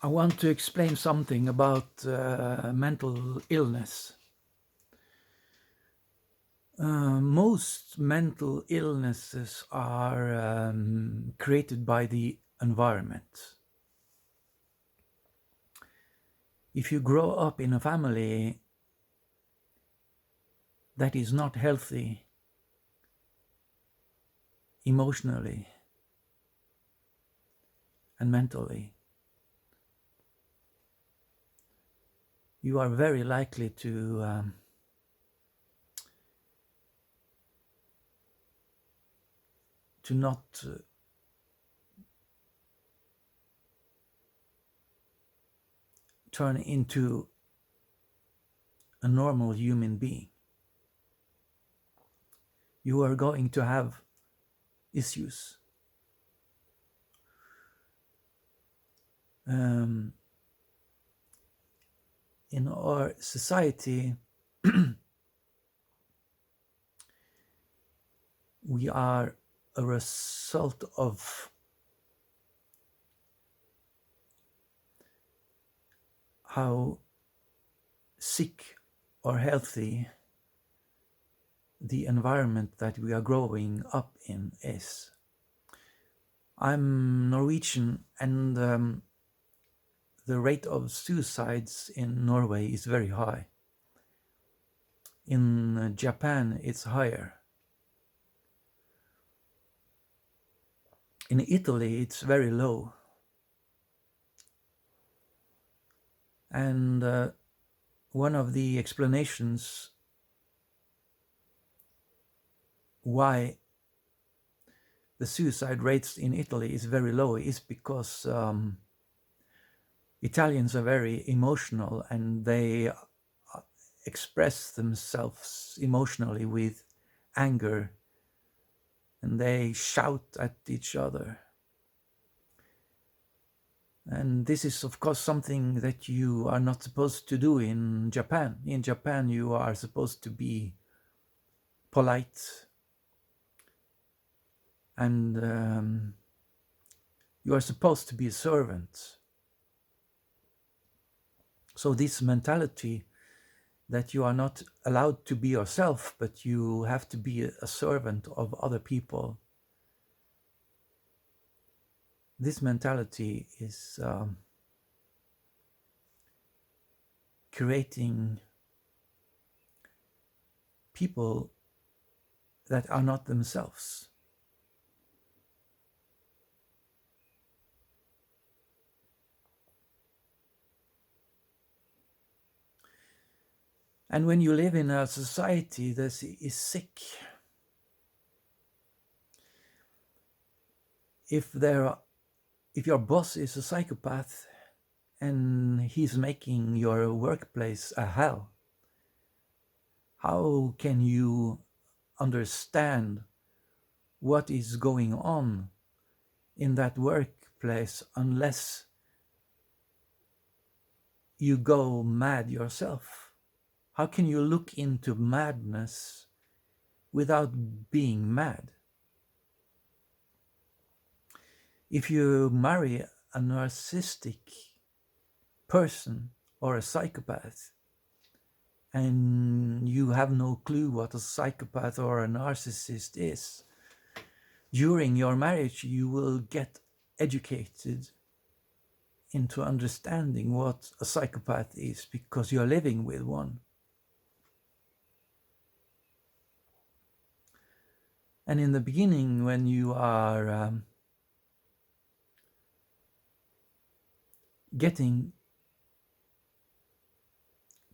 I want to explain something about mental illness. Most mental illnesses are created by the environment. If you grow up in a family that is not healthy emotionally and mentally, you are very likely to not turn into a normal human being. You are going to have issues. Um, in our society, we are a result of how sick or healthy the environment that we are growing up in is. I'm Norwegian, and the rate of suicides in Norway is very high. In Japan, it's higher. In Italy, it's very low. And one of the explanations why the suicide rates in Italy is very low is because Italians are very emotional, and they express themselves emotionally with anger, and they shout at each other. And this is, of course, something that you are not supposed to do in Japan. In Japan, you are supposed to be polite, and you are supposed to be a servant. So this mentality that you are not allowed to be yourself, but you have to be a servant of other people, this mentality is creating people that are not themselves. And when you live in a society that is sick, if your boss is a psychopath and he's making your workplace a hell, how can you understand what is going on in that workplace unless you go mad yourself? How can you look into madness without being mad? If you marry a narcissistic person or a psychopath, and you have no clue what a psychopath or a narcissist is, during your marriage you will get educated into understanding what a psychopath is, because you're living with one. And in the beginning, when you are getting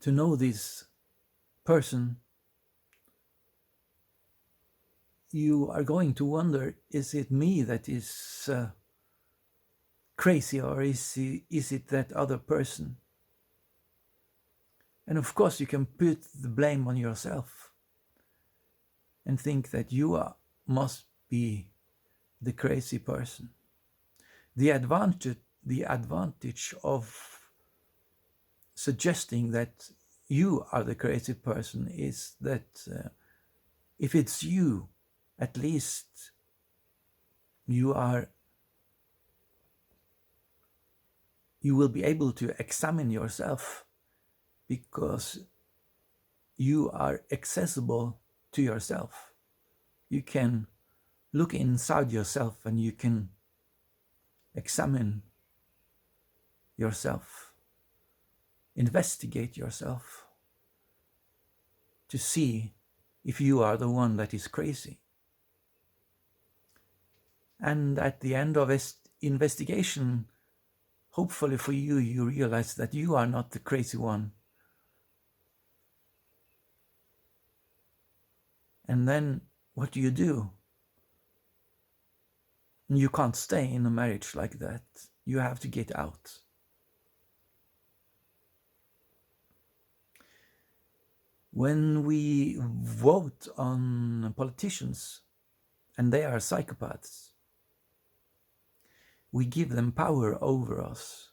to know this person, you are going to wonder, is it me that is crazy, or is it that other person? And of course you can put the blame on yourself and think that you must be the crazy person. The advantage of suggesting that you are the crazy person is that if it's you, at least you are you will be able to examine yourself because you are accessible to yourself. You can look inside yourself and you can examine yourself, investigate yourself to see if you are the one that is crazy. And at the end of this investigation, hopefully for you, you realize that you are not the crazy one. And then what do? You can't stay in a marriage like that. You have to get out. When we vote on politicians and they are psychopaths, we give them power over us.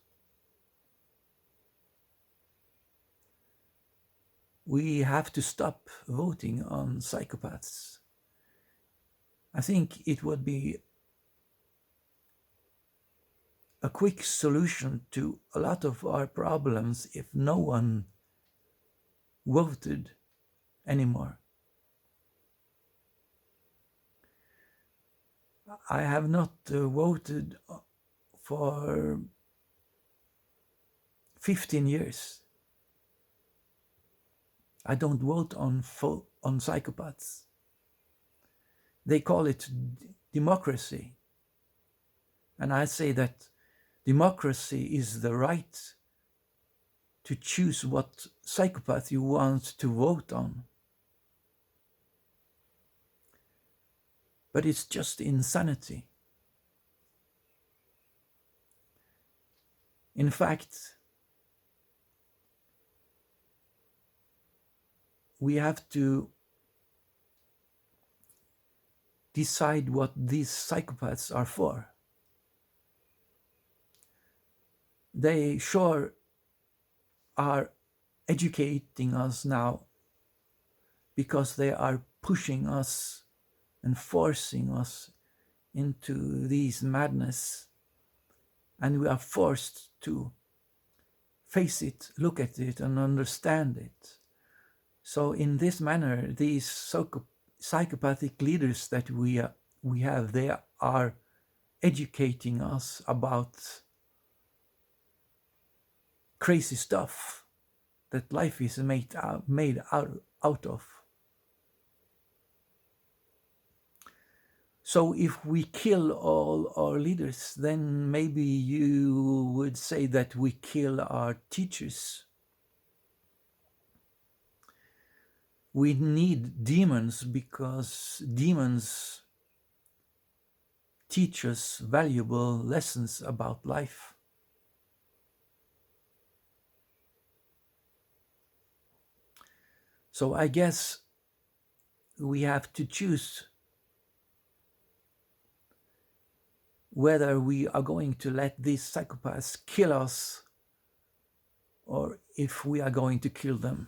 We have to stop voting on psychopaths. I think it would be a quick solution to a lot of our problems if no one voted anymore. I have not voted for 15 years. I don't vote on psychopaths. They call it democracy. And I say that democracy is the right to choose what psychopath you want to vote on. But it's just insanity. In fact, we have to decide what these psychopaths are for. They sure are educating us now because they are pushing us and forcing us into these madness, and we are forced to face it, look at it, and understand it. So in this manner, these psychopathic leaders that we have, they are educating us about crazy stuff that life is made out of. So if we kill all our leaders, then maybe you would say that we kill our teachers. We need demons because demons teach us valuable lessons about life. So I guess we have to choose whether we are going to let these psychopaths kill us or if we are going to kill them.